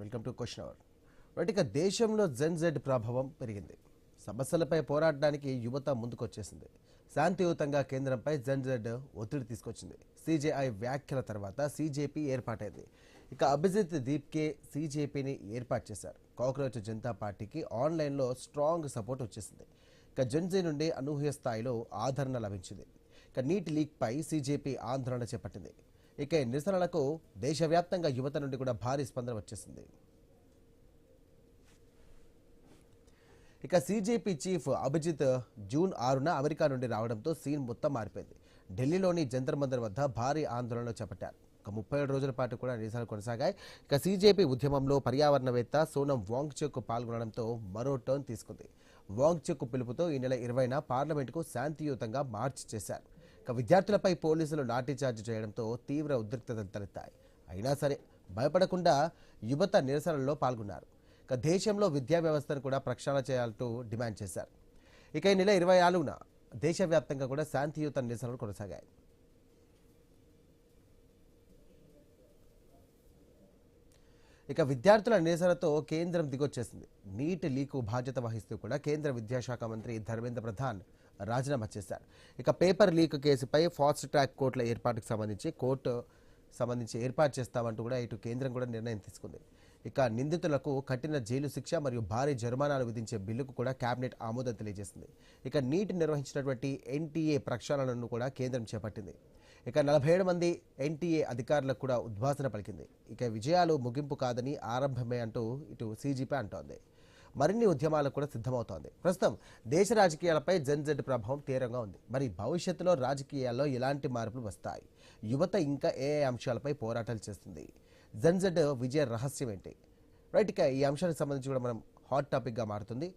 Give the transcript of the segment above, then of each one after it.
Welcome to question hour. ఇక దేశంలో Z ప్రభావం పెరిగింది. సమస్యలపై పోరాడడానికి యువత ముందుకొచ్చేసింది. శాంతియుతంగా కేంద్రంపై జెడ్ ఒత్తిడి తీసుకొచ్చింది. సిజేఐ వ్యాఖ్యల తర్వాత సీజేపీ ఏర్పాటైంది. ఇక అభిజిత్ దీప్కే సీజేపీని ఏర్పాటు చేశారు. కాక్రోచ్ జనతా పార్టీకి ఆన్లైన్లో స్ట్రాంగ్ సపోర్ట్ వచ్చేసింది. ఇక జెన్జీ నుండి అనూహ్య స్థాయిలో ఆదరణ లభించింది. ఇక నీట్ లీక్పై సీజేపీ ఆందోళన చేపట్టింది. ఇక నిరసనలకు దేశవ్యాప్తంగా యువత నుండి కూడా భారీ స్పందన వచ్చేసింది. ఇక సీజేపీ చీఫ్ అభిజిత్ జూన్ 6న అమెరికా నుండి రావడంతో సీన్ మొత్తం మారిపోయింది. ఢిల్లీలోని జంతర్ మంతర్ వద్ద భారీ ఆందోళనలు చేపట్టారు. ఇక 37 రోజుల పాటు కూడా నిరసనలు కొనసాగాయి. ఇక సీజేపీ ఉద్యమంలో పర్యావరణవేత్త సోనం వాంగ్చుక్ పాల్గొనడంతో మరో టర్న్ తీసుకుంది. వాంగ్చుక్ పిలుపుతో ఈ నెల 20న పార్లమెంటుకు శాంతియుతంగా మార్చ్ చేశారు. ఇక విద్యార్థులపై పోలీసులు లాఠీచార్జ్ చేయడంతో తీవ్ర ఉద్రిక్తతలు తలెత్తాయి. అయినా సరే భయపడకుండా యువత నిరసనల్లో పాల్గొన్నారు. ఇక దేశంలో విద్యా వ్యవస్థను కూడా ప్రక్షాళన చేయాలంటూ డిమాండ్ చేశారు. ఇక ఈ నెల 24న దేశవ్యాప్తంగా కూడా శాంతియుత నిరసనలు కొనసాగాయి. ఇక విద్యార్థుల నిరసనతో కేంద్రం దిగొచ్చేసింది. నీట్ లీకు బాధ్యత వహిస్తూ కూడా కేంద్ర విద్యాశాఖ మంత్రి ధర్మేంద్ర ప్రధాన్ రాజీనామా చేశారు. ఇక పేపర్ లీక్ కేసుపై ఫాస్ట్ ట్రాక్ కోర్టుల ఏర్పాటుకు సంబంధించి ఏర్పాటు చేస్తామంటూ కూడా ఇటు కేంద్రం కూడా నిర్ణయం తీసుకుంది. ఇక నిందితులకు కఠిన జైలు శిక్ష మరియు భారీ జరిమానాలు విధించే బిల్లుకు కూడా కేబినెట్ ఆమోదం తెలియజేసింది. ఇక నీట్ నిర్వహించినటువంటి ఎన్టీఏ ప్రక్షాళనను కూడా కేంద్రం చేపట్టింది. ఇక 47 మంది ఎన్టీఏ అధికారులకు కూడా ఉద్వాసన పలికింది. ఇక విజయాలు ముగింపు కాదని ఆరంభమే అంటూ ఇటు సీజీపీ అంటోంది. మరిన్ని ఉద్యమాలకు కూడా సిద్ధమవుతోంది. ప్రస్తుతం దేశ రాజకీయాలపై జెడ్ ప్రభావం తీవ్రంగా ఉంది. మరి భవిష్యత్తులో రాజకీయాల్లో ఎలాంటి మార్పులు వస్తాయి? యువత ఇంకా ఏ అంశాలపై పోరాటాలు చేస్తుంది? జెడ్ విజయ రహస్యం ఏంటి? రైట్, ఇక ఈ అంశానికి సంబంధించి కూడా మనం హాట్ టాపిక్గా మారుతుంది.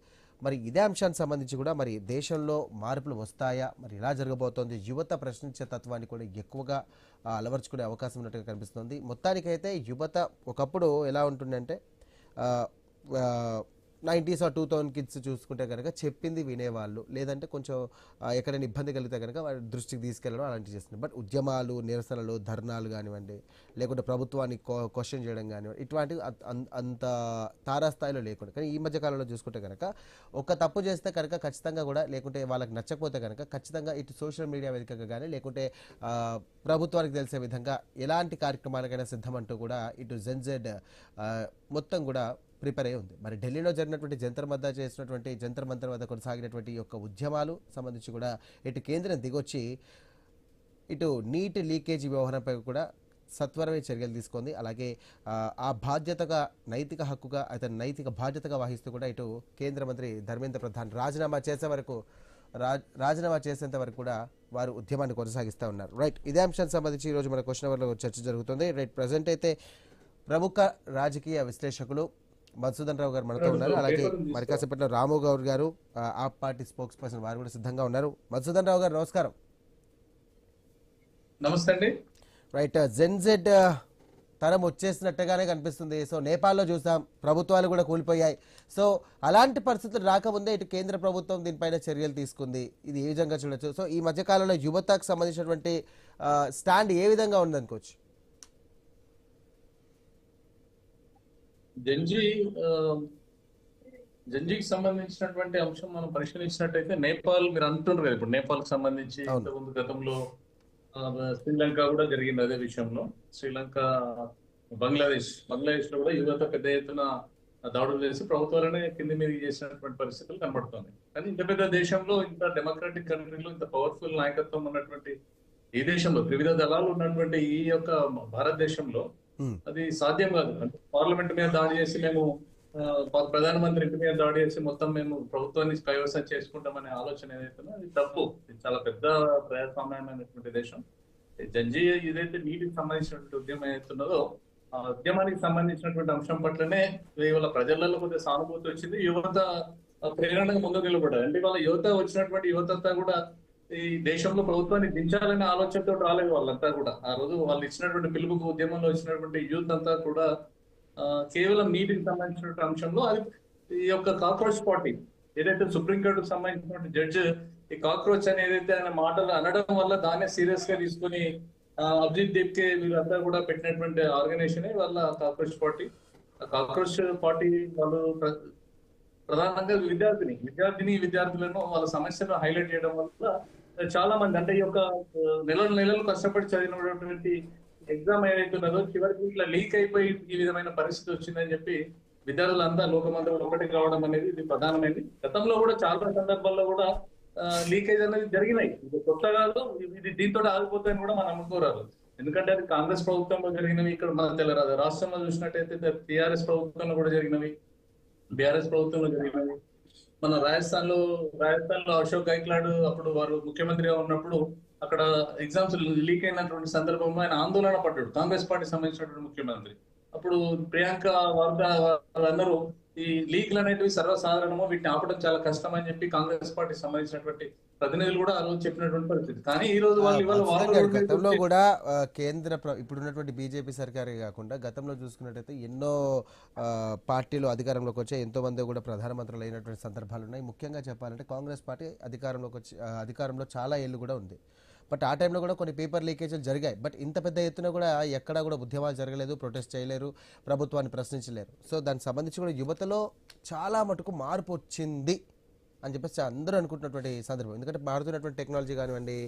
మరి ఇదే అంశానికి సంబంధించి కూడా మరి దేశంలో మార్పులు వస్తాయా, మరి ఎలా జరగబోతోంది? యువత ప్రశ్నించే తత్వాన్ని కూడా ఎక్కువగా అలవర్చుకునే అవకాశం ఉన్నట్టుగా కనిపిస్తుంది. మొత్తానికైతే యువత ఒకప్పుడు ఎలా ఉంటుందంటే 90s or 2000 కిడ్స్ చూసుకుంటే కనుక చెప్పింది వినేవాళ్ళు, లేదంటే కొంచెం ఎక్కడైనా ఇబ్బంది కలిగితే కనుక వారి దృష్టికి తీసుకెళ్ళడం అలాంటివి చేస్తుంది. బట్ ఉద్యమాలు, నిరసనలు, ధర్నాలు కానివ్వండి, లేకుంటే ప్రభుత్వాన్ని క్వశ్చన్ చేయడం కానివ్వండి, ఇటువంటివి అంత తారాస్థాయిలో లేకుండా. కానీ ఈ మధ్య కాలంలో చూసుకుంటే కనుక ఒక తప్పు చేస్తే కనుక ఖచ్చితంగా కూడా, లేకుంటే వాళ్ళకి నచ్చకపోతే కనుక ఖచ్చితంగా ఇటు సోషల్ మీడియా వేదికగా కానీ, లేకుంటే ప్రభుత్వానికి తెలిసే విధంగా ఎలాంటి కార్యక్రమాలకైనా సిద్ధమంటూ కూడా ఇటు జెడ్ మొత్తం కూడా ప్రిపేర్ అయి ఉంది. మరి ఢిల్లీలో జరిగినటువంటి జంతర్ మంతర్ వద్ద కొనసాగినటువంటి యొక్క ఉద్యమాలు సంబంధించి కూడా ఇటు కేంద్రం దిగొచ్చి ఇటు నీట్ లీకేజీ వ్యవహారంపై కూడా సత్వరమే చర్యలు తీసుకుంది. అలాగే ఆ బాధ్యతగా, నైతిక హక్కుగా, అతని నైతిక బాధ్యతగా వహిస్తూ కూడా ఇటు కేంద్ర మంత్రి ధర్మేంద్ర ప్రధాన్ రాజీనామా చేసేంత వరకు కూడా వారు ఉద్యమాన్ని కొనసాగిస్తూ ఉన్నారు. రైట్, ఇదే అంశానికి సంబంధించి ఈరోజు మన క్వశ్చన్ అవర్లో చర్చ జరుగుతుంది. రైట్, ప్రజెంట్ అయితే ప్రముఖ రాజకీయ విశ్లేషకులు మధుసూదన్ రావు గారు మనతో ఉన్నారు. అలాగే మరి కాసేపట్లో రాము గౌడ్ గారు, ఆప్ పార్టీ స్పోక్స్ పర్సన్, వారు కూడా సిద్ధంగా ఉన్నారు. మధుసూదన్ రావు గారు నమస్కారం. నమస్తే అండి. రైట్, జెడ్ తరం వచ్చేసినట్టుగానే కనిపిస్తుంది. సో నేపాల్లో చూసాం, ప్రభుత్వాలు కూడా కూలిపోయాయి. సో అలాంటి పరిస్థితులు రాకముందే ఇటు కేంద్ర ప్రభుత్వం దీనిపైన చర్యలు తీసుకుంది. ఇది ఏ విధంగా చూడొచ్చు? సో ఈ మధ్యకాలంలో యువతకు సంబంధించినటువంటి స్టాండ్ ఏ విధంగా ఉందనుకోవచ్చు? జంజీకి సంబంధించినటువంటి అంశం మనం పరిశీలించినట్టయితే నేపాల్, మీరు అంటున్నారు కదా, ఇప్పుడు నేపాల్ కి సంబంధించి ఇంతకుముందు గతంలో శ్రీలంక కూడా జరిగింది అదే విషయంలో. శ్రీలంక, బంగ్లాదేశ్ లో కూడా యువత పెద్ద ఎత్తున దాడులు చేసి ప్రభుత్వాలనే కింది మీద చేసినటువంటి పరిస్థితులు కనబడుతుంది. కానీ ఇంత పెద్ద దేశంలో, ఇంత డెమోక్రాటిక్ కంట్రీలో, ఇంత పవర్ఫుల్ నాయకత్వం ఉన్నటువంటి ఈ దేశంలో, త్రివిధ దళాలు ఉన్నటువంటి ఈ యొక్క భారతదేశంలో అది సాధ్యం కాదు. అంటే పార్లమెంట్ మీద దాడి చేసి, మేము ప్రధానమంత్రి ఇంటి మీద దాడి చేసి మొత్తం మేము ప్రభుత్వాన్ని కైవసం చేసుకుంటామనే ఆలోచన ఏదైతుందో అది తప్పు. ఇది చాలా పెద్ద ప్రజాస్వామ్యమైనటువంటి దేశం. జంజీ ఏదైతే నీటికి సంబంధించినటువంటి ఉద్యమం ఏదైతున్నదో ఆ ఉద్యమానికి సంబంధించినటువంటి అంశం పట్లనే ఇవాళ ప్రజలలో కొద్దిగా సానుభూతి వచ్చింది. యువత ప్రేరణగా ముందుకు నిలబడ్డారు. అంటే ఇవాళ వచ్చినటువంటి యువత అంతా కూడా ఈ దేశంలో ప్రభుత్వాన్ని దించాలనే ఆలోచనతో రాలేదు వాళ్ళంతా కూడా. ఆ రోజు వాళ్ళు ఇచ్చినటువంటి పిలుపుకు, ఉద్యమంలో వచ్చినటువంటి యూత్ అంతా కూడా కేవలం నీటికి సంబంధించినటువంటి అంశంలో అది ఈ యొక్క కాక్రోచ్ పార్టీ ఏదైతే సుప్రీంకోర్టుకు సంబంధించినటువంటి జడ్జి ఈ కాక్రోచ్ అని ఏదైతే ఆయన మాటలు అనడం వల్ల దాన్నే సీరియస్ గా తీసుకుని అభిజిత్ దీప్కే వీళ్ళంతా కూడా పెట్టినటువంటి ఆర్గనైజేషన్ వాళ్ళ కాక్రోచ్ పార్టీ. కాక్రోచ్ పార్టీ వాళ్ళు ప్రధానంగా విద్యార్థులను వాళ్ళ సమస్యలను హైలైట్ చేయడం వల్ల చాలా మంది అంటే ఈ యొక్క నెలలు కష్టపడి చదివినటువంటి ఎగ్జామ్ ఏదైతే ఉన్నదో చివరికి ఇట్లా లీక్ అయిపోయి ఈ విధమైన పరిస్థితి వచ్చిందని చెప్పి విద్యార్థులంతా లోకమంతా ఒకటి కావడం అనేది ఇది ప్రధానమైనది. గతంలో కూడా చాలా సందర్భాల్లో కూడా లీకేజ్ అనేది జరిగినాయి. ఇది కొత్త కాదు, ఇది దీంతో ఆగిపోతాయని కూడా మనం అనుకోరాదు. ఎందుకంటే అది కాంగ్రెస్ ప్రభుత్వంలో జరిగినవి, ఇక్కడ మన తెల్లరాదు రాష్ట్రంలో చూసినట్టయితే టిఆర్ఎస్ ప్రభుత్వంలో కూడా జరిగినవి, బీఆర్ఎస్ ప్రభుత్వంలో జరిగినవి. మన రాజస్థాన్ లో అశోక్ గైక్లాడ్ అప్పుడు వారు ముఖ్యమంత్రిగా ఉన్నప్పుడు అక్కడ ఎగ్జామ్స్ లీక్ అయినటువంటి సందర్భంలో ఆయన ఆందోళన పడ్డాడు, కాంగ్రెస్ పార్టీ సంబంధించినటువంటి ముఖ్యమంత్రి. అప్పుడు ప్రియాంక వార్తా వాళ్ళందరూ ఈ లీక్లు అనేటివి సర్వసాధారణమో, వీటిని ఆపడం చాలా కష్టం అని చెప్పి కాంగ్రెస్ పార్టీ సంబంధించినటువంటి ప్రతినిధులు కూడా ఆ రోజు చెప్పినటువంటి పరిస్థితి. కానీ ఈ రోజు గతంలో కూడా ఇప్పుడున్నటువంటి బీజేపీ సర్కారే కాకుండా గతంలో చూసుకున్నట్టయితే ఎన్నో పార్టీలు అధికారంలోకి వచ్చాయి, ఎంతో మంది కూడా ప్రధానమంత్రులు అయినటువంటి సందర్భాలు ఉన్నాయి. ముఖ్యంగా చెప్పాలంటే కాంగ్రెస్ పార్టీ అధికారంలో చాలా ఏళ్ళు కూడా ఉంది. బట్ ఆ టైంలో కూడా కొన్ని పేపర్ లీకేజీలు జరిగాయి. బట్ ఇంత పెద్ద ఎత్తున కూడా ఎక్కడా కూడా ఉద్యమాలు జరగలేదు, ప్రొటెస్ట్ చేయలేరు, ప్రభుత్వాన్ని ప్రశ్నించలేరు. సో దానికి సంబంధించి కూడా యువతలో చాలా మటుకు మార్పు వచ్చింది అని చెప్పేసి అందరూ అనుకుంటున్నటువంటి సందర్భం. ఎందుకంటే మారుతున్నటువంటి టెక్నాలజీ కానివ్వండి,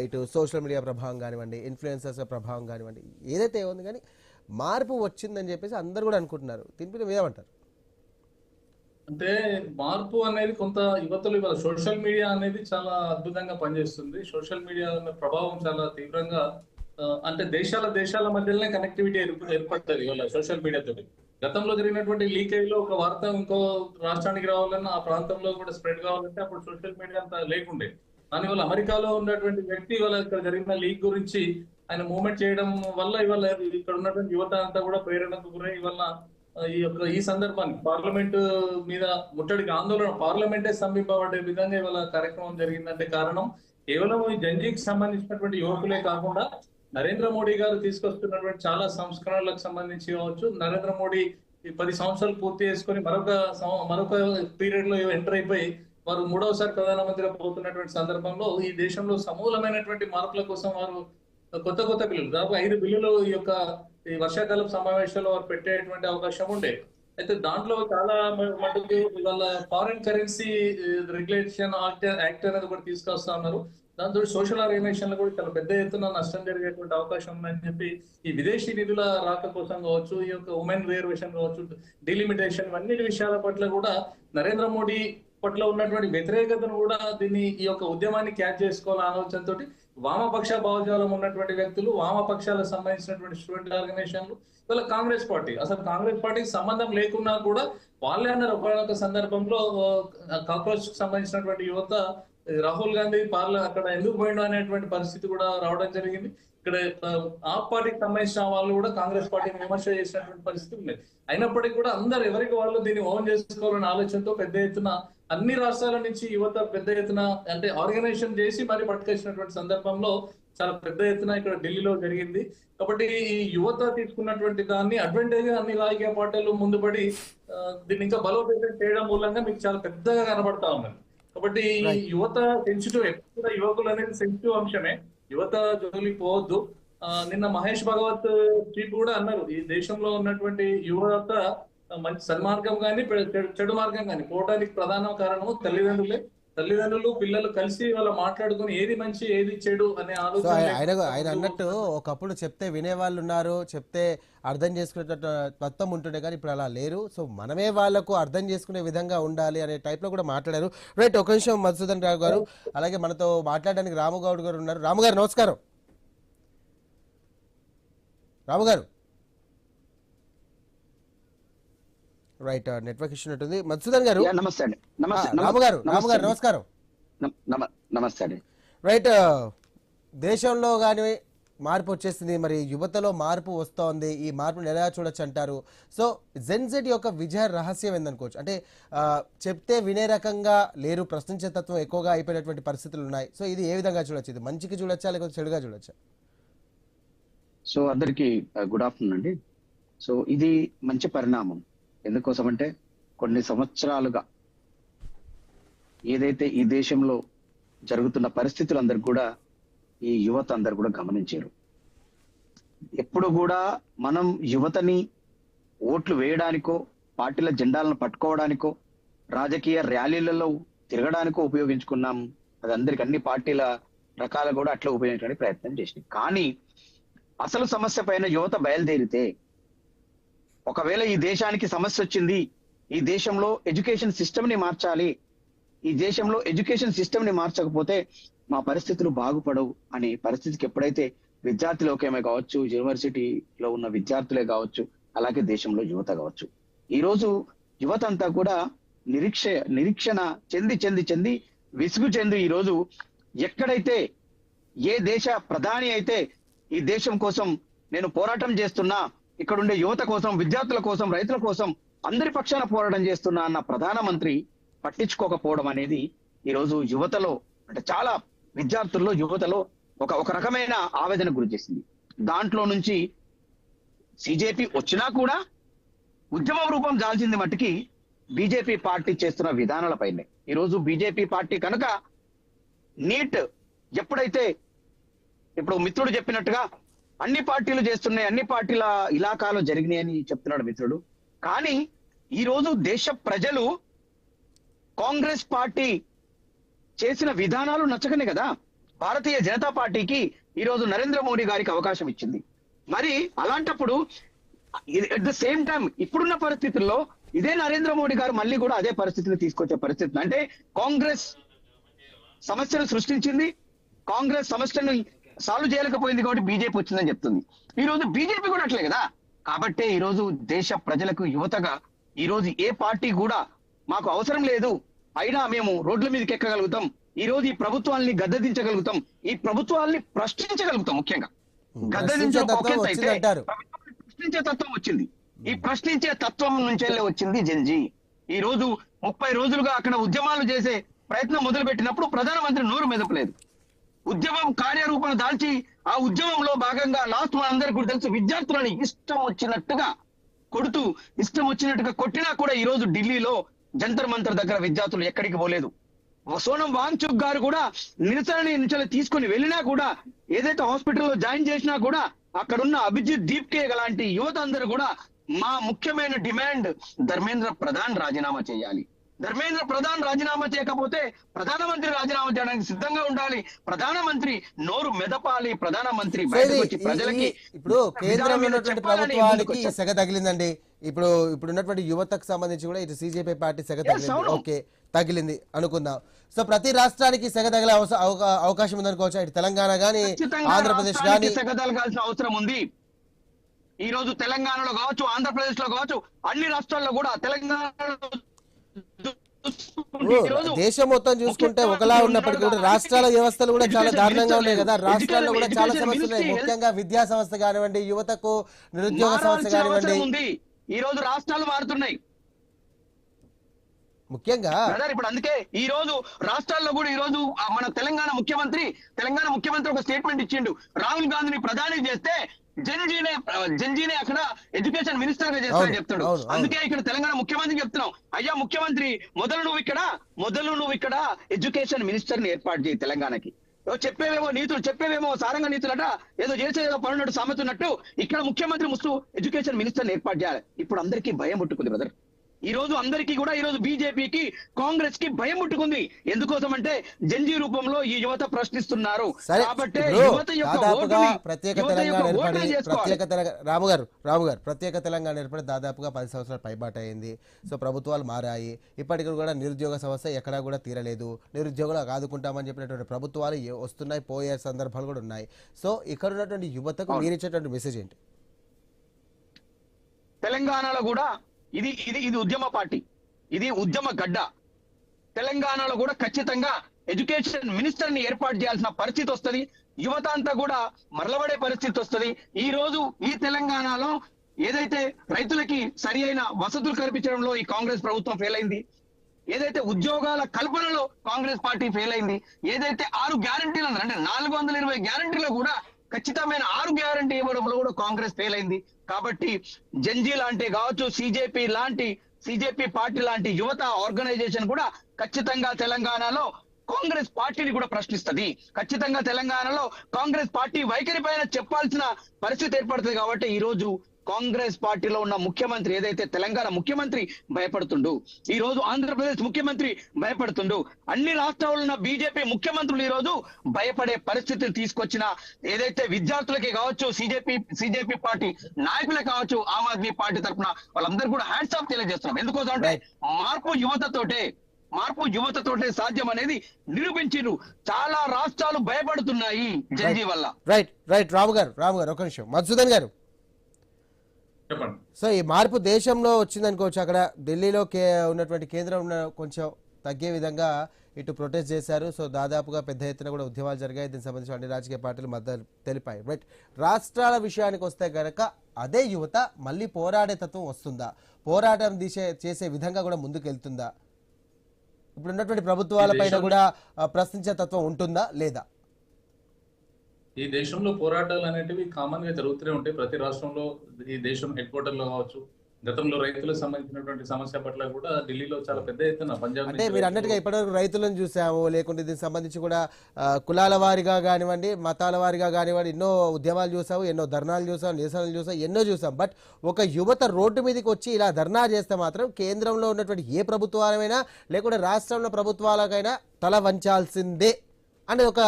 ఇటు సోషల్ మీడియా ప్రభావం కానివ్వండి, ఇన్ఫ్లుయెన్సర్స్ ప్రభావం కానివ్వండి, ఏదైతే ఉంది కానీ మార్పు వచ్చిందని చెప్పేసి అందరూ కూడా అనుకుంటున్నారు. దీనిపైన ఏమంటారు? అంటే మార్పు అనేది కొంత యువతలు ఇవాళ సోషల్ మీడియా అనేది చాలా అద్భుతంగా పనిచేస్తుంది. సోషల్ మీడియా ప్రభావం చాలా తీవ్రంగా అంటే దేశాల మధ్యలోనే కనెక్టివిటీ ఏర్పడుతుంది ఇవాళ సోషల్ మీడియా తోటి. గతంలో జరిగినటువంటి లీకేజ్ లో ఒక వార్త ఇంకో రాష్ట్రానికి రావాలన్నా, ఆ ప్రాంతంలో కూడా స్ప్రెడ్ కావాలంటే అప్పుడు సోషల్ మీడియా అంతా లేకుండే. కానీ ఇవాళ అమెరికాలో ఉన్నటువంటి వ్యక్తి ఇవాళ ఇక్కడ జరిగిన లీక్ గురించి ఆయన మూవ్మెంట్ చేయడం వల్ల ఇవాళ ఇక్కడ ఉన్నటువంటి యువత అంతా కూడా ప్రేరణకు గురై ఇవాళ ఈ సందర్భాన్ని పార్లమెంట్ మీద ముట్టడికి ఆందోళన, పార్లమెంటే స్తంభింపబడే విధంగా ఇవాళ కార్యక్రమం జరిగిందంటే కారణం కేవలం ఈ జంజీకి సంబంధించినటువంటి యువకులే కాకుండా నరేంద్ర మోడీ గారు తీసుకొస్తున్నటువంటి చాలా సంస్కరణలకు సంబంధించి కావచ్చు. నరేంద్ర మోడీ 10 సంవత్సరాలు పూర్తి చేసుకొని మరొక పీరియడ్ లో ఎంటర్ అయిపోయి వారు 3వసారి ప్రధానమంత్రిగా పోతున్నటువంటి సందర్భంలో ఈ దేశంలో సమూలమైనటువంటి మార్పుల కోసం వారు కొత్త బిల్లులు, దాదాపు 5 బిల్లులు ఈ వర్షాకాలం సమావేశాల్లో వారు పెట్టేటువంటి అవకాశం ఉండే. అయితే దాంట్లో చాలా మటుకు ఇవాళ ఫారిన్ కరెన్సీ రెగ్యులేషన్ యాక్ట్ అనేది కూడా తీసుకొస్తా ఉన్నారు. దాంతో సోషల్ ఆర్గనైజేషన్లు కూడా చాలా పెద్ద ఎత్తున నష్టం జరిగేటువంటి అవకాశం ఉందని చెప్పి ఈ విదేశీ నిధుల రాక కోసం కావచ్చు, ఈ యొక్క ఉమెన్ రిజర్వేషన్ కావచ్చు, డిలిమిటేషన్, అన్నిటి విషయాల పట్ల కూడా నరేంద్ర మోడీ పట్ల ఉన్నటువంటి వ్యతిరేకతను కూడా ఈ యొక్క ఉద్యమాన్ని క్యాచ్ చేసుకోవాలనే ఆలోచనతో వామపక్ష భావజాలం ఉన్నటువంటి వ్యక్తులు, వామపక్షాలకు సంబంధించినటువంటి స్టూడెంట్ ఆర్గనైజేషన్లు, ఇవాళ కాంగ్రెస్ పార్టీ, అసలు కాంగ్రెస్ పార్టీకి సంబంధం లేకున్నా కూడా వాళ్ళే అన్నారు ఒకనొక సందర్భంలో కాక్రోచ్ కి సంబంధించినటువంటి యువత రాహుల్ గాంధీ అక్కడ ఎందుకు పోయిండు అనేటువంటి పరిస్థితి కూడా రావడం జరిగింది. ఇక్కడ ఆప్ పార్టీకి సంబంధించిన వాళ్ళు కూడా కాంగ్రెస్ పార్టీని విమర్శ చేసినటువంటి పరిస్థితి ఉంది. అయినప్పటికీ కూడా అందరు ఎవరికి వాళ్ళు దీన్ని ఓన్ చేసుకోవాలనే ఆలోచనతో పెద్ద ఎత్తున అన్ని రాష్ట్రాల నుంచి యువత పెద్ద ఎత్తున అంటే ఆర్గనైజేషన్ చేసి మరి పట్టుకొచ్చినటువంటి సందర్భంలో చాలా పెద్ద ఎత్తున ఇక్కడ ఢిల్లీలో జరిగింది. కాబట్టి ఈ యువత తీసుకున్నటువంటి దాన్ని అడ్వాంటేజ్ గా అన్ని రాజకీయ పార్టీలు ముందుపడి దీన్ని ఇంకా బలోపేతం చేయడం మూలంగా మీకు చాలా పెద్దగా కనబడతా ఉన్నది. కాబట్టి ఈ యువత సెన్సిటివ్, ఎప్పుడు యువకులు అనేది సెన్సిటివ్ అంశమే, యువత జోలికి పోవద్దు. నిన్న మహేష్ భగవత్ చీఫ్ కూడా అన్నారు, ఈ దేశంలో ఉన్నటువంటి యువత మంచి సన్మార్గం కానీ చెడు మార్గం కానీ పోవడానికి ప్రధాన కారణము తల్లిదండ్రులు పిల్లలు కలిసి వాళ్ళ మాట్లాడుకుని ఏది మంచి ఏది చెడు అనే ఆలోచన. ఆయన అన్నట్టు ఒకప్పుడు చెప్తే వినేవాళ్ళు ఉన్నారు, చెప్తే అర్థం చేసుకునే తత్వం ఉంటుండే, కానీ ఇప్పుడు అలా లేరు. సో మనమే వాళ్ళకు అర్థం చేసుకునే విధంగా ఉండాలి అనే టైప్ లో కూడా మాట్లాడారు. రైట్, ఒక నిమిషం మధుసూదన్ రావు గారు, అలాగే మనతో మాట్లాడడానికి రాముగౌడ్ గారు ఉన్నారు. రాము గారు నమస్కారం. రాము గారు, రైట్, నెట్వర్క్ ఇష్యూ ఉంటుంది. మధుసూదన్ గారు నమస్తే అండి. రాము గారు నమస్కారం. నమస్తే అండి. రైట్, దేశంలో కానీ మార్పు వచ్చేసింది, మరి యువతలో మార్పు వస్తోంది. ఈ మార్పును ఎలా చూడొచ్చు అంటారు? సో జెన్జెడ్ యొక్క విజయ రహస్యం ఏందనుకోవచ్చు? అంటే చెప్తే వినే రకంగా లేరు, ప్రశ్నించే తత్వం ఎక్కువగా అయిపోయినటువంటి పరిస్థితులు ఉన్నాయి. సో ఇది ఏ విధంగా చూడొచ్చు? ఇది మంచికి చూడొచ్చా లేకపోతే చెడుగా చూడొచ్చా? సో అందరికి గుడ్ ఆఫ్టర్నూన్ అండి. సో ఇది మంచి పరిణామం. ఎందుకోసం అంటే కొన్ని సంవత్సరాలుగా ఏదైతే ఈ దేశంలో జరుగుతున్న పరిస్థితులు అందరు కూడా ఈ యువత అందరు కూడా గమనించారు. ఎప్పుడు కూడా మనం యువతని ఓట్లు వేయడానికో, పార్టీల జెండాలను పట్టుకోవడానికో, రాజకీయ ర్యాలీలలో తిరగడానికో ఉపయోగించుకున్నాం. అది అందరికి అన్ని పార్టీల రకాలు కూడా అట్లా ఉపయోగించడానికి ప్రయత్నం చేసినాయి. కానీ అసలు సమస్య పైన యువత బయలుదేరితే, ఒకవేళ ఈ దేశానికి సమస్య వచ్చింది, ఈ దేశంలో ఎడ్యుకేషన్ సిస్టమ్ ని మార్చాలి, ఈ దేశంలో ఎడ్యుకేషన్ సిస్టమ్ ని మార్చకపోతే మా పరిస్థితులు బాగుపడవు అనే పరిస్థితికి ఎప్పుడైతే విద్యార్థి లోకమే కావచ్చు, యూనివర్సిటీలో ఉన్న విద్యార్థులే కావచ్చు, అలాగే దేశంలో యువత కావచ్చు, ఈ రోజు యువత అంతా కూడా నిరీక్షణ చెంది విసుగు చెంది ఈ రోజు ఎక్కడైతే ఏ దేశ ప్రధాని అయితే ఈ దేశం కోసం నేను పోరాటం చేస్తున్నా, ఇక్కడ ఉండే యువత కోసం, విద్యార్థుల కోసం, రైతుల కోసం అందరి పక్షాన పోరాటం చేస్తున్నా అన్న ప్రధానమంత్రి పట్టించుకోకపోవడం అనేది ఈ రోజు యువతలో, అంటే చాలా విద్యార్థుల్లో, యువతలో ఒక రకమైన ఆవేదన గురి చేసింది. దాంట్లో నుంచి సిజేపీ వచ్చినా కూడా ఉద్యమ రూపం దాల్చింది మట్టికి బీజేపీ పార్టీ చేస్తున్న విధానాలపైనే. ఈ రోజు బీజేపీ పార్టీ కనుక నీట్ ఎప్పుడైతే ఇప్పుడు మిత్రుడు చెప్పినట్టుగా అన్ని పార్టీలు చేస్తున్నాయి, అన్ని పార్టీల ఇలాకాలో జరిగినాయని చెప్తున్నాడు మిత్రుడు. కానీ ఈ రోజు దేశ ప్రజలు కాంగ్రెస్ పార్టీ చేసిన విధానాలు నచ్చకనే కదా భారతీయ జనతా పార్టీకి ఈ రోజు నరేంద్ర మోడీ గారికి అవకాశం ఇచ్చింది. మరి అలాంటప్పుడు ఎట్ ద సేమ్ టైం ఇప్పుడున్న పరిస్థితుల్లో ఇదే నరేంద్ర మోడీ గారు మళ్ళీ కూడా అదే పరిస్థితిని తీసుకొచ్చే పరిస్థితి, అంటే కాంగ్రెస్ సమస్యను సృష్టించింది, కాంగ్రెస్ సమస్యను సాల్వ్ చేయలేకపోయింది కాబట్టి బీజేపీ వచ్చిందని చెప్తుంది. ఈ రోజు బీజేపీ కూడా అట్లే కదా. కాబట్టి ఈ రోజు దేశ ప్రజలకు యువతగా ఈ రోజు ఏ పార్టీ కూడా మాకు అవసరం లేదు, అయినా మేము రోడ్ల మీదకి ఎక్కగలుగుతాం, ఈ రోజు ఈ ప్రభుత్వాల్ని గద్దెదించగలుగుతాం, ఈ ప్రభుత్వాల్ని ప్రశ్నించగలుగుతాం. ముఖ్యంగా గద్దెదించే ప్రశ్నించే తత్వం వచ్చింది. ఈ ప్రశ్నించే తత్వం నుంచే వచ్చింది జెన్జీ. ఈ రోజు 30 రోజులుగా అక్కడ ఉద్యమాలు చేసే ప్రయత్నం మొదలు పెట్టినప్పుడు ప్రధానమంత్రి నోరు మెదపలేదు. ఉద్యమం కార్యరూపణ దాల్చి ఆ ఉద్యమంలో భాగంగా లాస్ట్ మనందరికీ కూడా తెలుసు, విద్యార్థులని ఇష్టం వచ్చినట్టుగా కొడుతూ, ఇష్టం వచ్చినట్టుగా కొట్టినా కూడా ఈ రోజు ఢిల్లీలో జంతర్ మంతర్ దగ్గర విద్యార్థులు ఎక్కడికి పోలేదు. సోనం వాంగ్చుక్ గారు కూడా నిరసన తీసుకుని వెళ్ళినా కూడా, ఏదైతే హాస్పిటల్లో జాయిన్ చేసినా కూడా అక్కడున్న అభిజిత్ దీప్కే లాంటి యువత అందరూ కూడా మా ముఖ్యమైన డిమాండ్ ధర్మేంద్ర ప్రధాన్ రాజీనామా చేయాలి, ధర్మేంద్ర ప్రధాన్ రాజీనామా చేయకపోతే ప్రధానమంత్రి రాజీనామా చేయడానికి సిద్ధంగా ఉండాలి, ప్రధానమంత్రి నోరు మెదపాలి, ప్రధానమంత్రి బయటకు వచ్చి ప్రజలకి ఇప్పుడు కేంద్రంలో ఉన్నటువంటి ప్రభుత్వానికి సెగ తగిలిందండి. ఇప్పుడున్నటువంటి యువతకు సంబంధించి కూడా ఇటు సిజేపీ పార్టీ సెగ తగిలింది. ఓకే, తగిలింది అనుకుందాం. సో ప్రతి రాష్ట్రానికి సెగ తగిలే అవకాశం ఉందనుకోవచ్చు. ఇటు తెలంగాణ గానీ, ఆంధ్రప్రదేశ్ గానీ సెగ తగలాల్సిన అవసరం ఉంది. ఈ రోజు తెలంగాణలో కావచ్చు, ఆంధ్రప్రదేశ్ లో కావచ్చు, అన్ని రాష్ట్రాల్లో కూడా తెలంగాణలో దేశం మొత్తం చూసుకుంటే ఒకలా ఉన్నప్పటికీ కూడా రాష్ట్రాల వ్యవస్థలు కూడా చాలా దారుణంగా ఉన్నాయి కదా. రాష్ట్రాల్లో కూడా చాలా సమస్యలు ఉన్నాయి. ముఖ్యంగా విద్యా సంస్థ కానివ్వండి, యువతకు నిరుద్యోగ సమస్య కానివ్వండి. ఈ రోజు రాష్ట్రాలు మారుతున్నాయి ముఖ్యంగా. ఇప్పుడు అందుకే ఈ రోజు రాష్ట్రాల్లో కూడా ఈ రోజు మన తెలంగాణ ముఖ్యమంత్రి ఒక స్టేట్మెంట్ ఇచ్చిండు, రాహుల్ గాంధీని ప్రధాని చేస్తే జంజీనే అక్కడ ఎడ్యుకేషన్ మినిస్టర్ గా చేస్తారని చెప్తాడు. అందుకే ఇక్కడ తెలంగాణ ముఖ్యమంత్రి చెప్తున్నాం, అయ్యా ముఖ్యమంత్రి మొదలు నువ్వు ఇక్కడ ఎడ్యుకేషన్ మినిస్టర్ ని ఏర్పాటు చేయి తెలంగాణకి. చెప్పేవేమో సారంగ నీతులట, ఏదో చేసేదో పనున్నట్టు సామెతున్నట్టు ఇక్కడ ముఖ్యమంత్రి ముస్తూ ఎడ్యుకేషన్ మినిస్టర్ ని ఏర్పాటు చేయాలి. ఇప్పుడు అందరికీ భయం పుట్టుకుంది బ్రదర్. ఈ రోజు అందరికీ కూడా ఈ రోజు బీజేపీకి, కాంగ్రెస్ కి భయం పుట్టుకుంది. ఎందుకోసం అంటే జంజీ రూపంలో ఈ యువత ప్రశ్నిస్తున్నారు కాబట్టి ప్రత్యేక తెలంగాణ ఏర్పడి దాదాపుగా 10 సంవత్సరాలు పైబాట అయింది. సో ప్రభుత్వాలు మారాయి, ఇప్పటికీ కూడా నిరుద్యోగ సమస్య ఎక్కడా కూడా తీరలేదు. నిరుద్యోగులకు ఆదుకుంటామని చెప్పినటువంటి ప్రభుత్వాలు వస్తున్నాయి, పోయే సందర్భాలు కూడా ఉన్నాయి. సో ఇక్కడ ఉన్నటువంటి యువతకు మీరు ఇచ్చేటువంటి మెసేజ్ ఏంటి? తెలంగాణలో కూడా ఇది ఉద్యమ పార్టీ, ఇది ఉద్యమ గడ్డ. తెలంగాణలో కూడా ఖచ్చితంగా ఎడ్యుకేషన్ మినిస్టర్ ని ఏర్పాటు చేయాల్సిన పరిస్థితి వస్తుంది. యువత అంతా కూడా మరలబడే పరిస్థితి వస్తుంది. ఈ రోజు ఈ తెలంగాణలో ఏదైతే రైతులకి సరి అయిన వసతులు కల్పించడంలో ఈ కాంగ్రెస్ ప్రభుత్వం ఫెయిల్ అయింది, ఏదైతే ఉద్యోగాల కల్పనలో కాంగ్రెస్ పార్టీ ఫెయిల్ అయింది, ఏదైతే 6 గ్యారంటీలు అంటే 420 గ్యారంటీలో కూడా ఖచ్చితమైన 6 గ్యారంటీ ఇవ్వడంలో కూడా కాంగ్రెస్ ఫెయిల్ అయింది. కాబట్టి జంజీ లాంటి కావచ్చు, సిజేపీ పార్టీ లాంటి యువత ఆర్గనైజేషన్ కూడా ఖచ్చితంగా తెలంగాణలో కాంగ్రెస్ పార్టీని కూడా ప్రశ్నిస్తుంది. ఖచ్చితంగా తెలంగాణలో కాంగ్రెస్ పార్టీ వైఖరి పైన చెప్పాల్సిన పరిస్థితి ఏర్పడుతుంది. కాబట్టి ఈ రోజు కాంగ్రెస్ పార్టీలో ఉన్న ముఖ్యమంత్రి ఏదైతే తెలంగాణ ముఖ్యమంత్రి భయపడుతుండు, ఈ రోజు ఆంధ్రప్రదేశ్ ముఖ్యమంత్రి భయపడుతుండు, అన్ని రాష్ట్రాల్లో ఉన్న బీజేపీ ముఖ్యమంత్రులు ఈ రోజు భయపడే పరిస్థితులు తీసుకొచ్చిన ఏదైతే విద్యార్థులకి కావచ్చు, సిజేపీ పార్టీ నాయకులే కావచ్చు, ఆమ్ ఆద్మీ పార్టీ తరఫున వాళ్ళందరూ కూడా హ్యాండ్స్ ఆఫ్ తెలియజేస్తున్నాం. ఎందుకోసం అంటే మార్పు యువతతోటే సాధ్యం అనేది నిరూపించారు. చాలా రాష్ట్రాలు భయపడుతున్నాయి జంజీ వల్ల. రైట్ రాము గారు ఒక నిమిషం. మధుసూదన్ గారు, చెప్పండి. సో ఈ మార్పు దేశంలో వచ్చిందనుకోవచ్చు. అక్కడ ఢిల్లీలో ఉన్నటువంటి కేంద్రం కొంచెం తగ్గే విధంగా ఇటు ప్రొటెస్ట్ చేశారు. సో దాదాపుగా పెద్ద ఎత్తున కూడా ఉద్యమాలు జరిగాయి. దీనికి సంబంధించి అన్ని రాజకీయ పార్టీలు మద్దతు తెలిపాయి. రైట్, రాష్ట్రాల విషయానికి వస్తే గనక అదే యువత మళ్ళీ పోరాడే తత్వం వస్తుందా? పోరాటం చేసే విధంగా కూడా ముందుకు వెళ్తుందా? ఇప్పుడు ఉన్నటువంటి ప్రభుత్వాలపైన కూడా ప్రశ్నించే తత్వం ఉంటుందా లేదా? ఈ దేశంలో పోరాటాలు అనేటివి కామన్ గా జరుగుతూనే ఉంటాయి. ప్రతి రాష్ట్రంలో, ఈ దేశం హెడ్ క్వార్టర్ లో కావచ్చు, గతంలో రైతులకు సంబంధించినటువంటి సమస్య పట్ల కూడా ఢిల్లీలో చాలా పెద్ద ఎత్తున పంజాబ్ అంటే మీరు అన్నట్టుగా ఇప్పటివరకు రైతులను చూసాము, లేకుంటే దీనికి సంబంధించి కూడా కులాల వారిగా కానివ్వండి, మతాల వారిగా కానివ్వండి, ఎన్నో ఉద్యమాలు చూసాము, ఎన్నో ధర్నాలు చూసాం, నిరసనలు చూసాం, ఎన్నో చూసాం. బట్ ఒక యువత రోడ్డు మీదకి వచ్చి ఇలా ధర్నా చేస్తే మాత్రం కేంద్రంలో ఉన్నటువంటి ఏ ప్రభుత్వాలైనా లేకుంటే రాష్ట్రంలో ప్రభుత్వాలకైనా తల వంచాల్సిందే అనే ఒక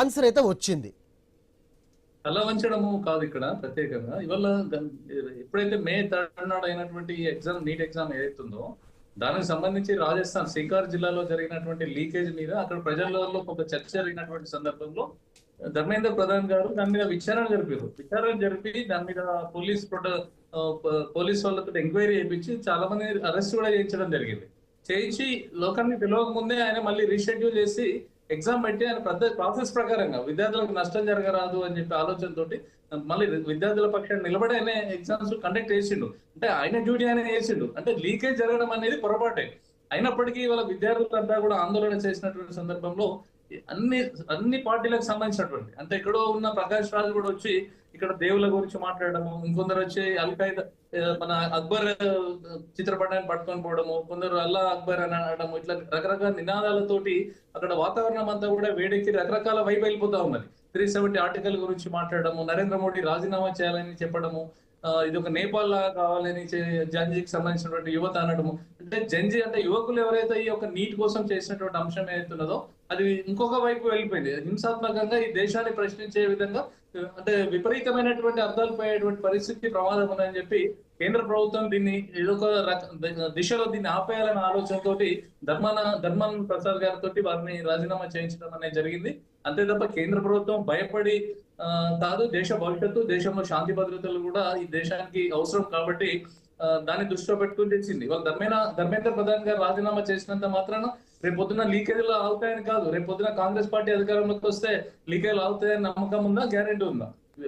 ఆన్సర్ అయితే వచ్చింది. తల వంచడము కాదు ఇక్కడ ప్రత్యేకంగా. ఇవాళ ఎప్పుడైతే మే 3 నాడు అయినటువంటి ఎగ్జామ్, నీట్ ఎగ్జామ్ ఏదైతుందో దానికి సంబంధించి రాజస్థాన్ శ్రీకార్ జిల్లాలో జరిగినటువంటి లీకేజ్ మీద అక్కడ ప్రజలలో ఒక చర్చ జరిగినటువంటి సందర్భంలో ధర్మేంద్ర ప్రధాన్ గారు దాని మీద విచారణ జరిపి దాని మీద పోలీస్ వాళ్ళతో ఎంక్వైరీ చేయించి చాలా మంది అరెస్ట్ కూడా చేయించడం జరిగింది. చేయించి లోకాన్ని తెలియక ముందే ఆయన మళ్ళీ రీషెడ్యూల్ చేసి ఎగ్జామ్ పెట్టి ఆయన పెద్ద ప్రాసెస్ ప్రకారంగా విద్యార్థులకు నష్టం జరగరాదు అని చెప్పి ఆలోచనతోటి మళ్ళీ విద్యార్థుల పక్షాన్ని నిలబడి ఆయన ఎగ్జామ్స్ కండక్ట్ చేసిండు. అంటే ఆయన డ్యూటీ ఆయన చేసిండు. అంటే లీకేజ్ జరగడం అనేది పొరపాటే. అయినప్పటికీ వాళ్ళ విద్యార్థులంతా కూడా ఆందోళన చేసినటువంటి సందర్భంలో అన్ని పార్టీలకు సంబంధించినటువంటి, అంటే ఎక్కడో ఉన్న ప్రకాష్ రాజు కూడా వచ్చి ఇక్కడ దేవుళ్ళ గురించి మాట్లాడము, ఇంకొందరు వచ్చి అల్ఖైదా మన అక్బర్ చిత్రపటాన్ని పట్టుకొని పోవడము, కొందరు అల్లా అక్బర్ అని అనడము, ఇట్లా రకరకాల నినాదాలతోటి అక్కడ వాతావరణం అంతా కూడా వేడెక్కి రకరకాల వైపు వెళ్ళిపోతా ఉన్నది. 370 ఆర్టికల్ గురించి మాట్లాడము, నరేంద్ర మోడీ రాజీనామా చేయాలని చెప్పడము, ఇది ఒక నేపాల్ లాగా కావాలని జంజీకి సంబంధించినటువంటి యువత అనడము. అంటే జంజీ అంటే యువకులు ఎవరైతే ఈ యొక్క నీట్ కోసం చేసినటువంటి అంశం ఏదైతున్నదో అది ఇంకొక వైపు వెళ్ళిపోయింది. హింసాత్మకంగా ఈ దేశాన్ని ప్రశ్నించే విధంగా, అంటే విపరీతమైనటువంటి అర్థాలు పోయేటువంటి పరిస్థితి ప్రమాదం ఉందని చెప్పి కేంద్ర ప్రభుత్వం దీన్ని ఏదో ఒక దిశలో దీన్ని ఆపేయాలన్న ఆలోచనతోటి ధర్మన్ ప్రసాద్ గారితో వారిని రాజీనామా చేయించడం అనేది జరిగింది. అంతే తప్ప కేంద్ర ప్రభుత్వం భయపడి కాదు. దేశ భవిష్యత్తు, దేశంలో శాంతి భద్రతలు కూడా ఈ దేశానికి అవసరం కాబట్టి దాన్ని దృష్టిలో పెట్టుకుని తెచ్చింది. వాళ్ళు ధర్మేంద్ర ప్రధాన్ గారు రాజీనామా చేసినంత మాత్రాన రేపు పొద్దున లీకేజీలు ఆగుతాయని కాదు. రేపు పొద్దున కాంగ్రెస్ పార్టీ అధికారంలోకి వస్తే లీకేజీలు ఆగుతాయని నమ్మకం ఉందా, గ్యారెంటీ ఉందా?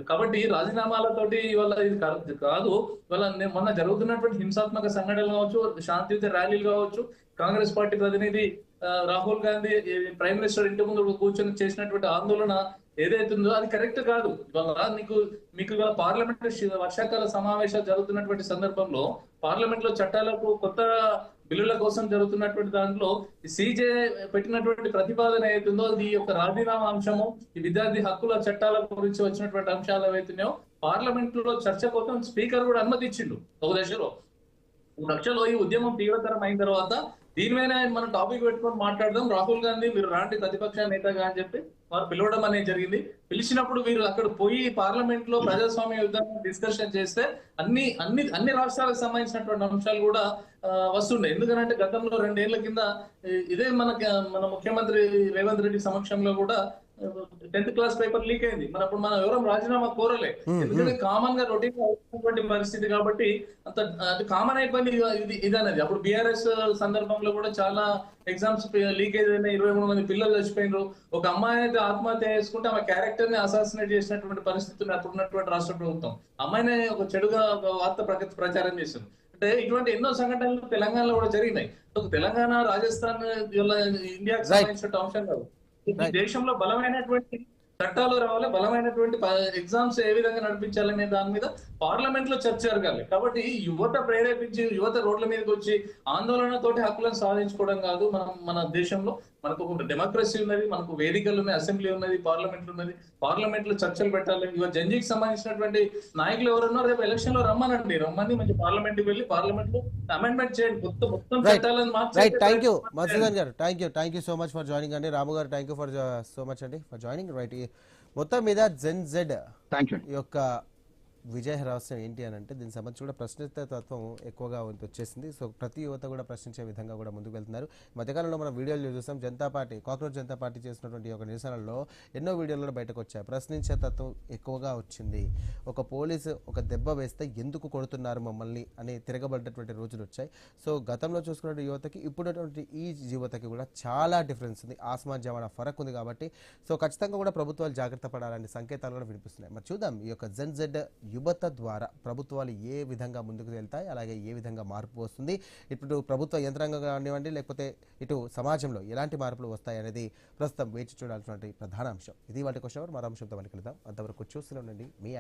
కాబట్టి రాజీనామాలతోటి ఇవాళ ఇది కాదు. ఇవాళ మొన్న జరుగుతున్నటువంటి హింసాత్మక సంఘటనలు కావచ్చు, శాంతియుత ర్యాలీలు కావచ్చు, కాంగ్రెస్ పార్టీ ప్రతినిధి రాహుల్ గాంధీ ప్రైమ్ మినిస్టర్ ఇంటి ముందు కూర్చొని చేసినటువంటి ఆందోళన ఏదైతుందో అది కరెక్ట్ కాదు. ఇవాళ మీకు ఇవాళ పార్లమెంట్ వర్షాకాల సమావేశాలు జరుగుతున్నటువంటి సందర్భంలో పార్లమెంట్ లో చట్టాలకు కొత్త బిల్లుల కోసం జరుగుతున్నటువంటి దాంట్లో సీజే పెట్టినటువంటి ప్రతిపాదన ఏదైతుందో అది ఒక రాజీనామా అంశము, ఈ విద్యార్థి హక్కుల చట్టాల గురించి వచ్చినటువంటి అంశాలు ఏవైతున్నాయో పార్లమెంట్ లో చర్చ కోసం స్పీకర్ కూడా అనుమతి ఇచ్చిండు ఒక దశలో. ఈ ఉద్యమం తీవ్రతరం అయిన తర్వాత దీని మీద మనం టాపిక్ పెట్టుకొని మాట్లాడదాం, రాహుల్ గాంధీ మీరు రాంటి ప్రతిపక్ష నేతగా అని చెప్పి వారు పిలవడం అనేది జరిగింది. పిలిచినప్పుడు వీరు అక్కడ పోయి పార్లమెంట్ లో ప్రజాస్వామ్య యుద్ధాన్ని డిస్కషన్ చేస్తే అన్ని రాష్ట్రాలకు సంబంధించినటువంటి అంశాలు కూడా వస్తుండే. ఎందుకంటే గతంలో 2 ఏళ్ల కింద ఇదే మన ముఖ్యమంత్రి రేవంత్ రెడ్డి సమక్షంలో కూడా 10th క్లాస్ పేపర్ లీక్ అయింది. అప్పుడు మనం ఎవరం రాజీనామా కోరలే. ఎందుకంటే కామన్ గా రొటీన్ అవుతున్నటువంటి పరిస్థితి కాబట్టి అంత కామన్ అయిపోయింది ఇది అనేది. అప్పుడు బీఆర్ఎస్ సందర్భంలో కూడా చాలా ఎగ్జామ్స్ లీకేజ్ అయినాయి, 23 మంది పిల్లలు చచ్చిపోయినారు. ఒక అమ్మాయి అయితే ఆత్మహత్య చేసుకుంటే ఆమె క్యారెక్టర్ ని అసాసినేట్ చేసినటువంటి పరిస్థితి అప్పుడు ఉన్నటువంటి రాష్ట్ర ప్రభుత్వం అమ్మాయిని ఒక చెడుగా వార్త ప్రచారం చేసింది. అంటే ఇటువంటి ఎన్నో సంఘటనలు తెలంగాణలో కూడా జరిగినాయి. తెలంగాణ, రాజస్థాన్ ఇండియాకి సంబంధించిన అంశం కాదు. దేశంలో బలమైనటువంటి చట్టాలు రావాలి, బలమైనటువంటి ఎగ్జామ్స్ ఏ విధంగా నడిపించాలనే దాని మీద పార్లమెంట్ లో చర్చ జరగాలి. కాబట్టి యువత ప్రేరేపించి యువత రోడ్ల మీదకి వచ్చి ఆందోళనతోటి హక్కులను సాధించుకోవడం కాదు. మన దేశంలో మనకు ఒక డెమోక్రసీ ఉన్నది, మనకు వేదికలు ఉన్నాయి, అసెంబ్లీ ఉన్నది, పార్లమెంట్ ఉన్నది. పార్లమెంట్ లో చర్చలు పెట్టాలి. ఇవాళ జంజీకి సంబంధించినటువంటి నాయకులు ఎవరున్నారో రేపు ఎలక్షన్ లో రమ్మని మంచి పార్లమెంట్ కి వెళ్ళి పార్లమెంట్ లో అమెండ్మెంట్ చేయండి, మొత్తం చట్టాలను రైట్, థ్యాంక్ యూ మార్చి మధుసూదన్ గారు, thank you so much for joining అండి. రాము గారు thank you for so much అండి ఫర్ జాయినింగ్. రైట్, మొత్తం మీద జెన్ జెడ్ థ్యాంక్ యూ. యొక్క విజయ రహస్యం ఏంటి అని అంటే దీనికి సంబంధించి కూడా ప్రశ్నిత తత్వం ఎక్కువగా వచ్చేసింది. సో ప్రతి యువత కూడా ప్రశ్నించే విధంగా కూడా ముందుకు వెళ్తున్నారు. మధ్యకాలంలో మనం వీడియోలు చూసాం, Janata party cockroach Janata party చేసినటువంటి ఒక నిరసనల్లో ఎన్నో వీడియోలు బయటకు వచ్చాయి. ప్రశ్నించే తత్వం ఎక్కువగా వచ్చింది. ఒక పోలీసు ఒక దెబ్బ వేస్తే ఎందుకు కొడుతున్నారు మమ్మల్ని అని తిరగబడ్డటువంటి రోజులు వచ్చాయి. సో గతంలో చూసుకున్న యువతకి ఇప్పుడున్నటువంటి ఈ యువతకి కూడా చాలా డిఫరెన్స్ ఉంది, ఆస్మా జమానా ఫరక్ ఉంది. కాబట్టి సో ఖచ్చితంగా కూడా ప్రభుత్వాలు జాగ్రత్త పడాలనే సంకేతాలు కూడా వినిపిస్తున్నాయి. మరి చూద్దాం ఈ యొక్క జెన్ జెడ్ యువత ద్వారా ప్రభుత్వాలు ఏ విధంగా ముందుకు వెళ్తాయి, అలాగే ఏ విధంగా మార్పు వస్తుంది, ఇప్పుడు ప్రభుత్వ యంత్రాంగం కానివ్వండి లేకపోతే ఇటు సమాజంలో ఎలాంటి మార్పులు వస్తాయి అనేది ప్రస్తుతం వేచి చూడాల్సినటువంటి ప్రధాన అంశం. ఇది వాటి క్వశ్చన్. మరో అంశంతో మళ్ళీ కలుద్దాం. అంతవరకు చూస్తూనే ఉండండి మీ